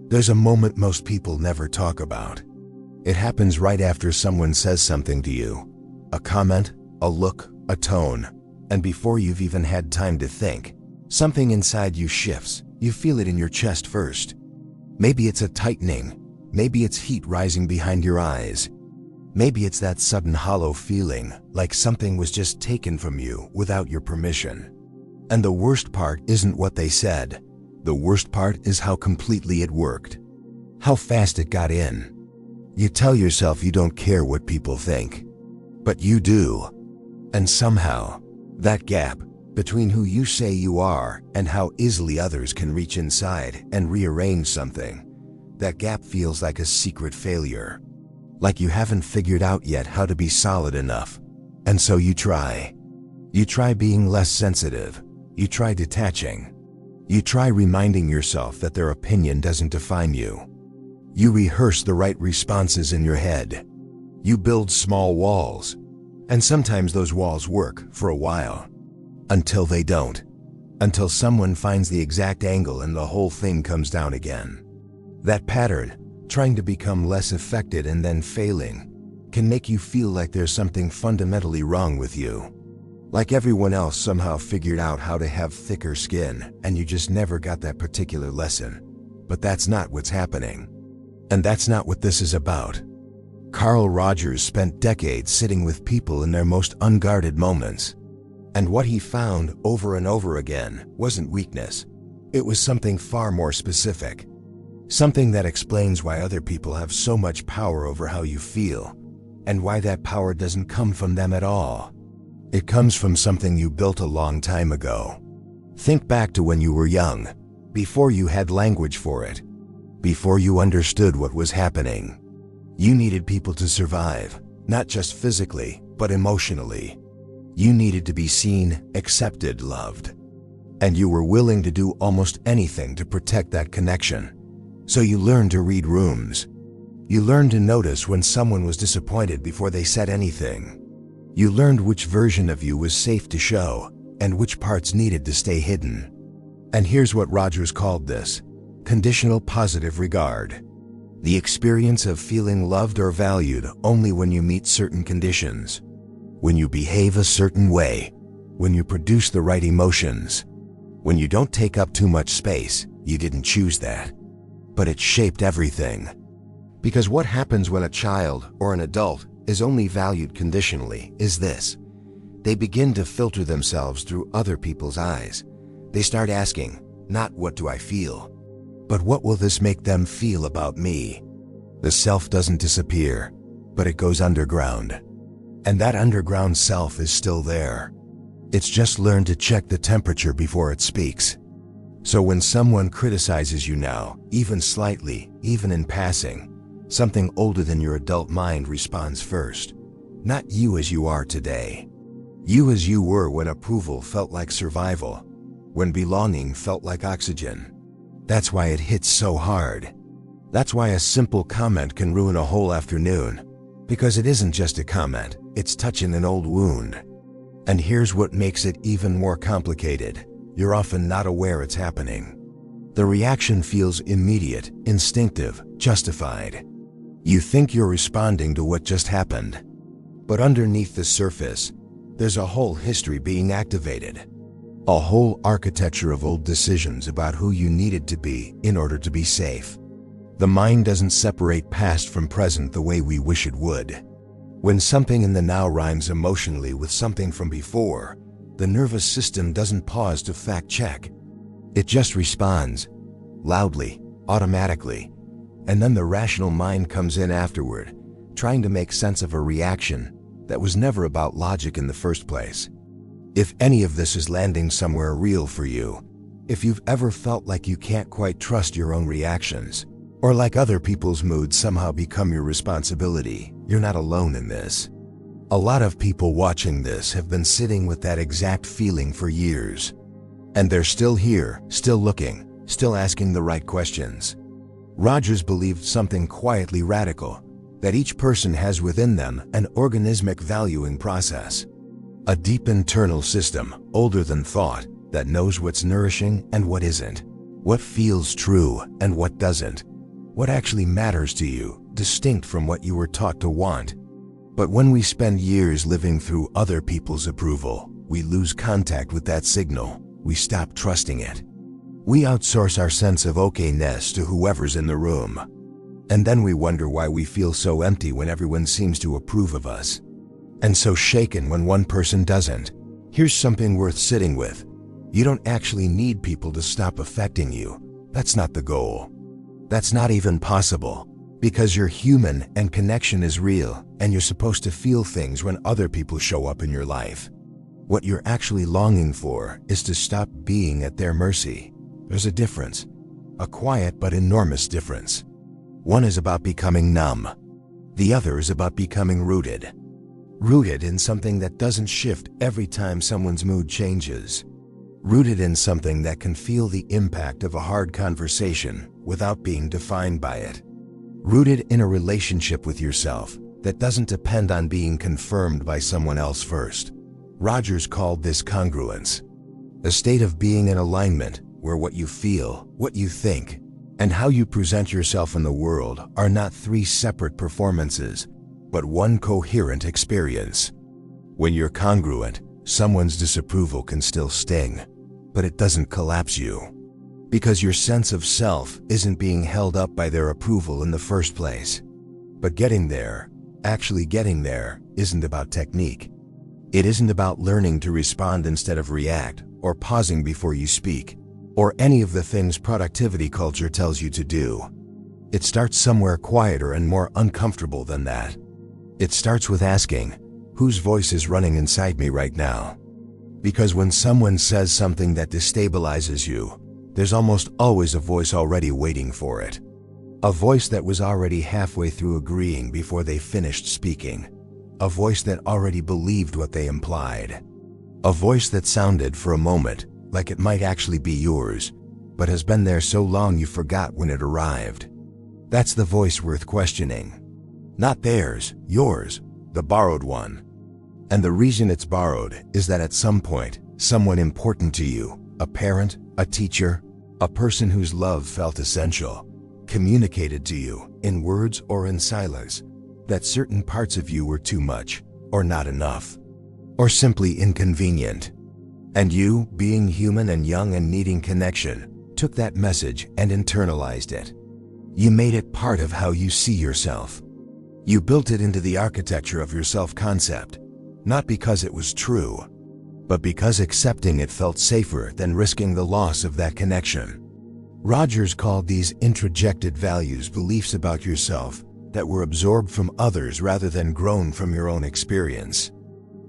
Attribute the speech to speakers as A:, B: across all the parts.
A: There's a moment most people never talk about. It happens right after someone says something to you. A comment, a look, a tone. And before you've even had time to think, something inside you shifts. You feel it in your chest first. Maybe it's a tightening. Maybe it's heat rising behind your eyes. Maybe it's that sudden hollow feeling, like something was just taken from you without your permission. And the worst part isn't what they said. The worst part is how completely it worked. How fast it got in. You tell yourself you don't care what people think. But you do. And somehow, that gap between who you say you are and how easily others can reach inside and rearrange something, that gap feels like a secret failure. Like you haven't figured out yet how to be solid enough. And so you try. You try being less sensitive. You try detaching. You try reminding yourself that their opinion doesn't define you. You rehearse the right responses in your head. You build small walls. And sometimes those walls work for a while. Until they don't. Until someone finds the exact angle and the whole thing comes down again. That pattern, trying to become less affected and then failing, can make you feel like there's something fundamentally wrong with you. Like everyone else somehow figured out how to have thicker skin, and you just never got that particular lesson. But that's not what's happening. And that's not what this is about. Carl Rogers spent decades sitting with people in their most unguarded moments. And what he found over and over again wasn't weakness. It was something far more specific. Something that explains why other people have so much power over how you feel, and why that power doesn't come from them at all. It comes from something you built a long time ago. Think back to when you were young, before you had language for it, before you understood what was happening. You needed people to survive, not just physically, but emotionally. You needed to be seen, accepted, loved. And you were willing to do almost anything to protect that connection. So you learned to read rooms. You learned to notice when someone was disappointed before they said anything. You learned which version of you was safe to show and which parts needed to stay hidden. And here's what Rogers called this: conditional positive regard. The experience of feeling loved or valued only when you meet certain conditions. When you behave a certain way. When you produce the right emotions. When you don't take up too much space. You didn't choose that. But it shaped everything. Because what happens when a child or an adult is only valued conditionally is this: they begin to filter themselves through other people's eyes. They start asking, not what do I feel, but what will this make them feel about me? The self doesn't disappear, but it goes underground. And that underground self is still there. It's just learned to check the temperature before it speaks. So when someone criticizes you now, even slightly, even in passing, something older than your adult mind responds first. Not you as you are today. You as you were when approval felt like survival, when belonging felt like oxygen. That's why it hits so hard. That's why a simple comment can ruin a whole afternoon. Because it isn't just a comment, it's touching an old wound. And here's what makes it even more complicated. You're often not aware it's happening. The reaction feels immediate, instinctive, justified. You think you're responding to what just happened. But underneath the surface, there's a whole history being activated. A whole architecture of old decisions about who you needed to be in order to be safe. The mind doesn't separate past from present the way we wish it would. When something in the now rhymes emotionally with something from before, the nervous system doesn't pause to fact-check. It just responds, loudly, automatically, and then the rational mind comes in afterward, trying to make sense of a reaction that was never about logic in the first place. If any of this is landing somewhere real for you, if you've ever felt like you can't quite trust your own reactions, or like other people's moods somehow become your responsibility, you're not alone in this. A lot of people watching this have been sitting with that exact feeling for years. And they're still here, still looking, still asking the right questions. Rogers believed something quietly radical, that each person has within them an organismic valuing process. A deep internal system, older than thought, that knows what's nourishing and what isn't, what feels true and what doesn't, what actually matters to you, distinct from what you were taught to want. But when we spend years living through other people's approval, we lose contact with that signal. We stop trusting it. We outsource our sense of okayness to whoever's in the room. And then we wonder why we feel so empty when everyone seems to approve of us, and so shaken when one person doesn't. Here's something worth sitting with. You don't actually need people to stop affecting you. That's not the goal. That's not even possible, because you're human and connection is real, and you're supposed to feel things when other people show up in your life. What you're actually longing for is to stop being at their mercy. There's a difference, a quiet but enormous difference. One is about becoming numb. The other is about becoming rooted. Rooted in something that doesn't shift every time someone's mood changes. Rooted in something that can feel the impact of a hard conversation without being defined by it. Rooted in a relationship with yourself that doesn't depend on being confirmed by someone else first. Rogers called this congruence. A state of being in alignment where what you feel, what you think, and how you present yourself in the world are not three separate performances, but one coherent experience. When you're congruent, someone's disapproval can still sting, but it doesn't collapse you. Because your sense of self isn't being held up by their approval in the first place. But getting there, actually getting there, isn't about technique. It isn't about learning to respond instead of react, or pausing before you speak, or any of the things productivity culture tells you to do. It starts somewhere quieter and more uncomfortable than that. It starts with asking, whose voice is running inside me right now? Because when someone says something that destabilizes you, there's almost always a voice already waiting for it. A voice that was already halfway through agreeing before they finished speaking. A voice that already believed what they implied. A voice that sounded for a moment like it might actually be yours, but has been there so long you forgot when it arrived. That's the voice worth questioning. Not theirs, yours, the borrowed one. And the reason it's borrowed is that at some point, someone important to you, a parent, a teacher, a person whose love felt essential, communicated to you, in words or in silence, that certain parts of you were too much, or not enough, or simply inconvenient. And you, being human and young and needing connection, took that message and internalized it. You made it part of how you see yourself. You built it into the architecture of your self-concept, not because it was true, but because accepting it felt safer than risking the loss of that connection. Rogers called these introjected values beliefs about yourself that were absorbed from others rather than grown from your own experience.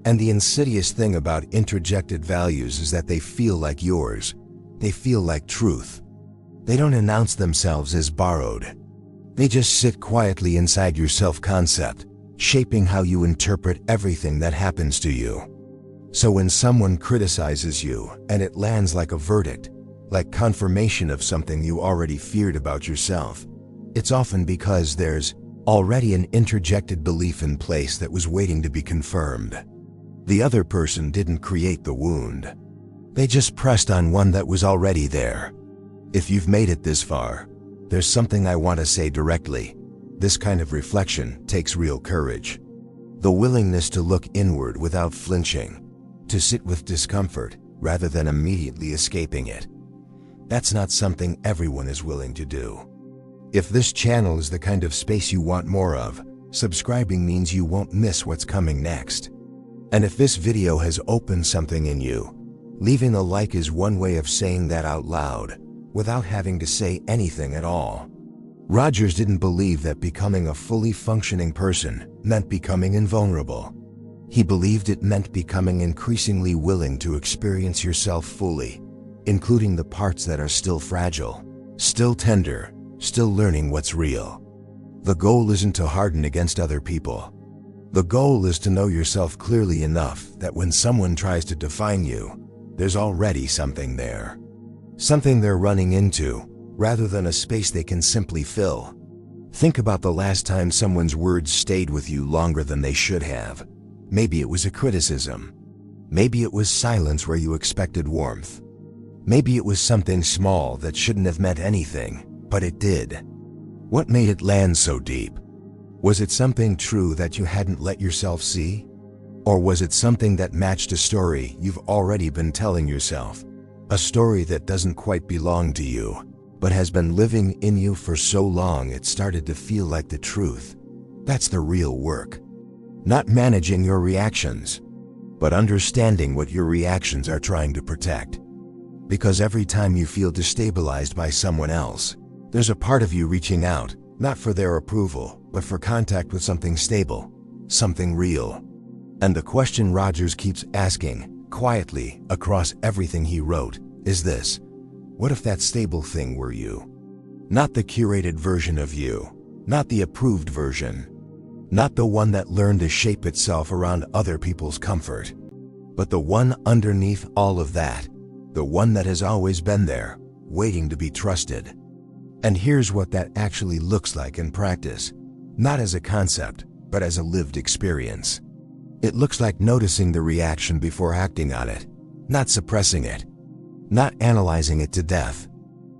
A: And the insidious thing about introjected values is that they feel like yours. They feel like truth. They don't announce themselves as borrowed. They just sit quietly inside your self-concept, shaping how you interpret everything that happens to you. So when someone criticizes you and it lands like a verdict, like confirmation of something you already feared about yourself, it's often because there's already an introjected belief in place that was waiting to be confirmed. The other person didn't create the wound. They just pressed on one that was already there. If you've made it this far, there's something I want to say directly. This kind of reflection takes real courage. The willingness to look inward without flinching, to sit with discomfort rather than immediately escaping it. That's not something everyone is willing to do. If this channel is the kind of space you want more of, subscribing means you won't miss what's coming next. And if this video has opened something in you, leaving a like is one way of saying that out loud, without having to say anything at all. Rogers didn't believe that becoming a fully functioning person meant becoming invulnerable. He believed it meant becoming increasingly willing to experience yourself fully, including the parts that are still fragile, still tender, still learning what's real. The goal isn't to harden against other people. The goal is to know yourself clearly enough that when someone tries to define you, there's already something there. Something they're running into, rather than a space they can simply fill. Think about the last time someone's words stayed with you longer than they should have. Maybe it was a criticism. Maybe it was silence where you expected warmth. Maybe it was something small that shouldn't have meant anything, but it did. What made it land so deep? Was it something true that you hadn't let yourself see? Or was it something that matched a story you've already been telling yourself? A story that doesn't quite belong to you, but has been living in you for so long it started to feel like the truth. That's the real work. Not managing your reactions, but understanding what your reactions are trying to protect. Because every time you feel destabilized by someone else, there's a part of you reaching out, not for their approval, but for contact with something stable, something real. And the question Rogers keeps asking, quietly, across everything he wrote, is this: what if that stable thing were you? Not the curated version of you, not the approved version, not the one that learned to shape itself around other people's comfort, but the one underneath all of that, the one that has always been there, waiting to be trusted. And here's what that actually looks like in practice, not as a concept, but as a lived experience. It looks like noticing the reaction before acting on it, not suppressing it, not analyzing it to death,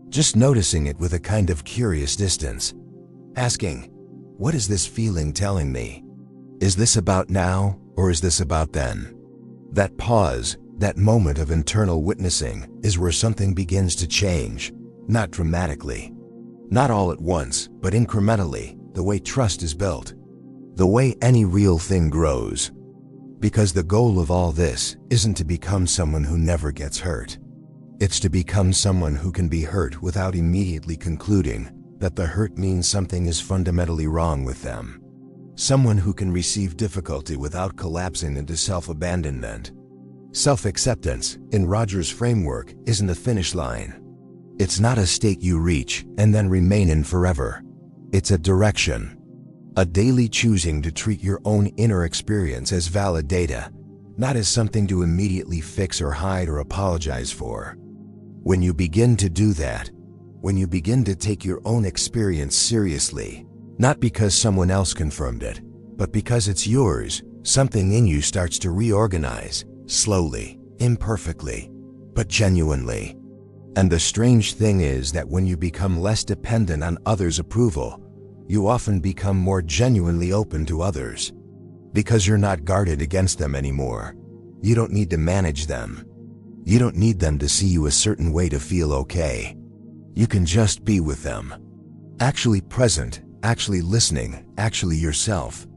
A: just noticing it with a kind of curious distance, asking, what is this feeling telling me? Is this about now, or is this about then? That pause, that moment of internal witnessing, is where something begins to change, not dramatically, not all at once, but incrementally, the way trust is built, the way any real thing grows. Because the goal of all this isn't to become someone who never gets hurt. It's to become someone who can be hurt without immediately concluding that the hurt means something is fundamentally wrong with them. Someone who can receive difficulty without collapsing into self-abandonment. Self-acceptance, in Rogers' framework, isn't a finish line. It's not a state you reach and then remain in forever. It's a direction. A daily choosing to treat your own inner experience as valid data, not as something to immediately fix or hide or apologize for. When you begin to do that, when you begin to take your own experience seriously, not because someone else confirmed it, but because it's yours, something in you starts to reorganize, slowly, imperfectly, but genuinely. And the strange thing is that when you become less dependent on others' approval, you often become more genuinely open to others. Because you're not guarded against them anymore. You don't need to manage them. You don't need them to see you a certain way to feel okay. You can just be with them. Actually present, actually listening, actually yourself.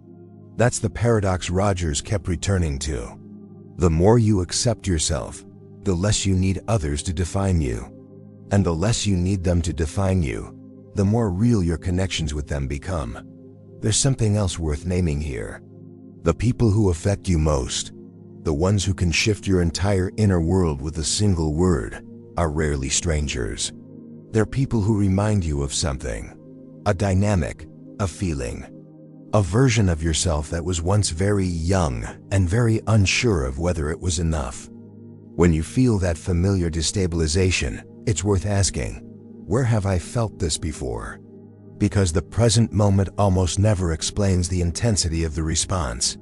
A: That's the paradox Rogers kept returning to. The more you accept yourself, the less you need others to define you. And the less you need them to define you, the more real your connections with them become. There's something else worth naming here. The people who affect you most, the ones who can shift your entire inner world with a single word, are rarely strangers. They're people who remind you of something, a dynamic, a feeling, a version of yourself that was once very young and very unsure of whether it was enough. When you feel that familiar destabilization, it's worth asking, where have I felt this before? Because the present moment almost never explains the intensity of the response.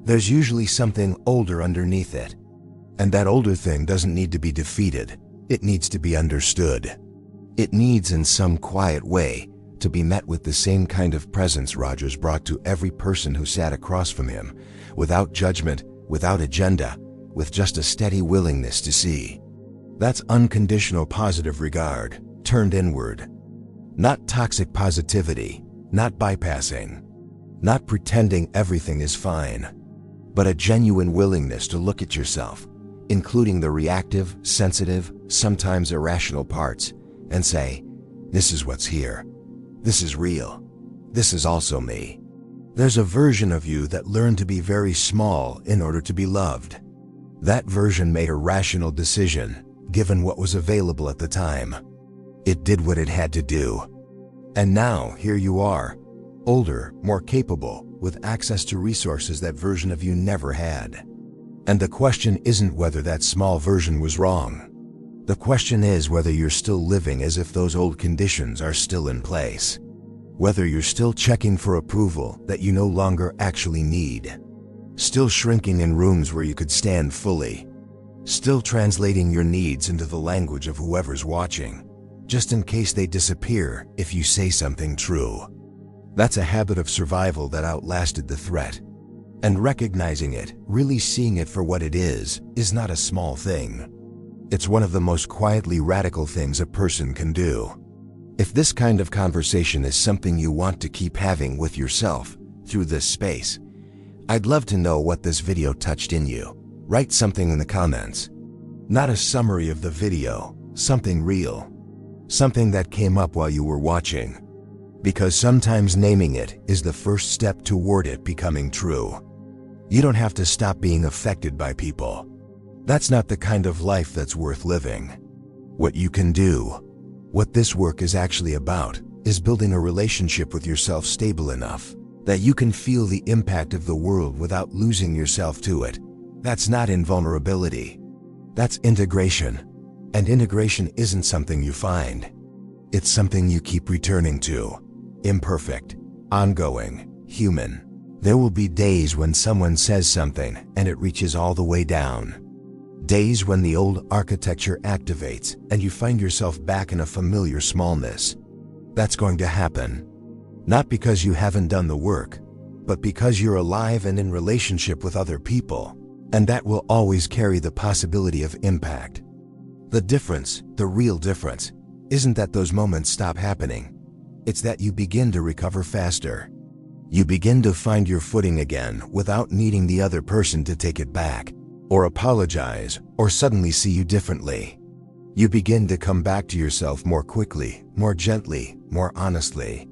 A: There's usually something older underneath it. And that older thing doesn't need to be defeated. It needs to be understood. It needs, in some quiet way, to be met with the same kind of presence Rogers brought to every person who sat across from him, without judgment, without agenda, with just a steady willingness to see. That's unconditional positive regard, turned inward. Not toxic positivity, not bypassing, not pretending everything is fine, but a genuine willingness to look at yourself, including the reactive, sensitive, sometimes irrational parts, and say, this is what's here. This is real. This is also me. There's a version of you that learned to be very small in order to be loved. That version made a rational decision, given what was available at the time. It did what it had to do. And now, here you are, older, more capable, with access to resources that version of you never had. And the question isn't whether that small version was wrong. The question is whether you're still living as if those old conditions are still in place. Whether you're still checking for approval that you no longer actually need. Still shrinking in rooms where you could stand fully. Still translating your needs into the language of whoever's watching. just in case they disappear if you say something true. That's a habit of survival that outlasted the threat. And recognizing it, really seeing it for what it is not a small thing. It's one of the most quietly radical things a person can do. If this kind of conversation is something you want to keep having with yourself through this space, I'd love to know what this video touched in you. Write something in the comments. Not a summary of the video, something real. Something that came up while you were watching. Because sometimes naming it is the first step toward it becoming true. You don't have to stop being affected by people. That's not the kind of life that's worth living. What you can do, what this work is actually about, is building a relationship with yourself stable enough that you can feel the impact of the world without losing yourself to it. That's not invulnerability. That's integration. And integration isn't something you find. It's something you keep returning to. Imperfect, ongoing, human. There will be days when someone says something and it reaches all the way down. Days when the old architecture activates and you find yourself back in a familiar smallness. That's going to happen. Not because you haven't done the work, but because you're alive and in relationship with other people. And that will always carry the possibility of impact. The difference, the real difference, isn't that those moments stop happening. It's that you begin to recover faster. You begin to find your footing again without needing the other person to take it back, or apologize, or suddenly see you differently. You begin to come back to yourself more quickly, more gently, more honestly.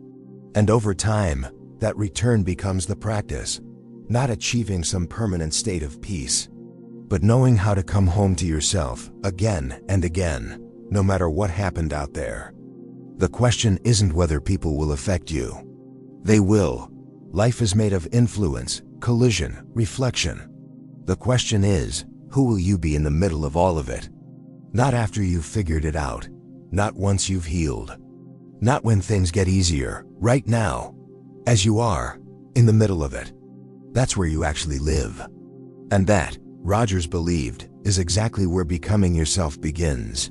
A: And over time, that return becomes the practice, not achieving some permanent state of peace, but knowing how to come home to yourself again and again, no matter what happened out there. The question isn't whether people will affect you. They will. Life is made of influence, collision, reflection. The question is, who will you be in the middle of all of it? Not after you've figured it out. Not once you've healed. Not when things get easier. Right now. As you are. In the middle of it. That's where you actually live. And that, Rogers believed, is exactly where becoming yourself begins.